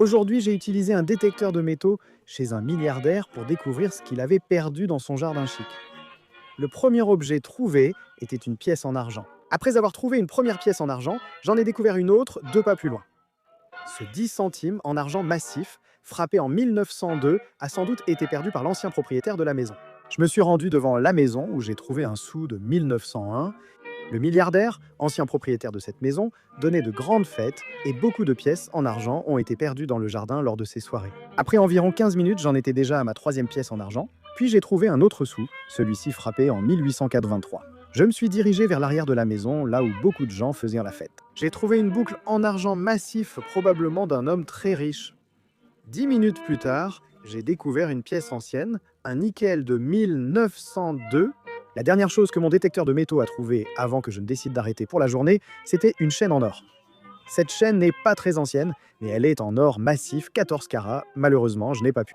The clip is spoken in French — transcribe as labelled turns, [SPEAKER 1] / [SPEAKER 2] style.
[SPEAKER 1] Aujourd'hui, j'ai utilisé un détecteur de métaux chez un milliardaire pour découvrir ce qu'il avait perdu dans son jardin chic. Le premier objet trouvé était une pièce en argent. Après avoir trouvé une première pièce en argent, j'en ai découvert une autre 2 pas plus loin. Ce 10 centimes en argent massif, frappé en 1902, a sans doute été perdu par l'ancien propriétaire de la maison. Je me suis rendu devant la maison où j'ai trouvé un sou de 1901. Le milliardaire, ancien propriétaire de cette maison, donnait de grandes fêtes et beaucoup de pièces en argent ont été perdues dans le jardin lors de ces soirées. Après environ 15 minutes, j'en étais déjà à ma troisième pièce en argent, puis j'ai trouvé un autre sou, celui-ci frappé en 1883. Je me suis dirigé vers l'arrière de la maison, là où beaucoup de gens faisaient la fête. J'ai trouvé une boucle en argent massif, probablement d'un homme très riche. 10 minutes plus tard, j'ai découvert une pièce ancienne, un nickel de 1902. La dernière chose que mon détecteur de métaux a trouvé avant que je ne décide d'arrêter pour la journée, c'était une chaîne en or. Cette chaîne n'est pas très ancienne, mais elle est en or massif, 14 carats. Malheureusement, je n'ai pas pu.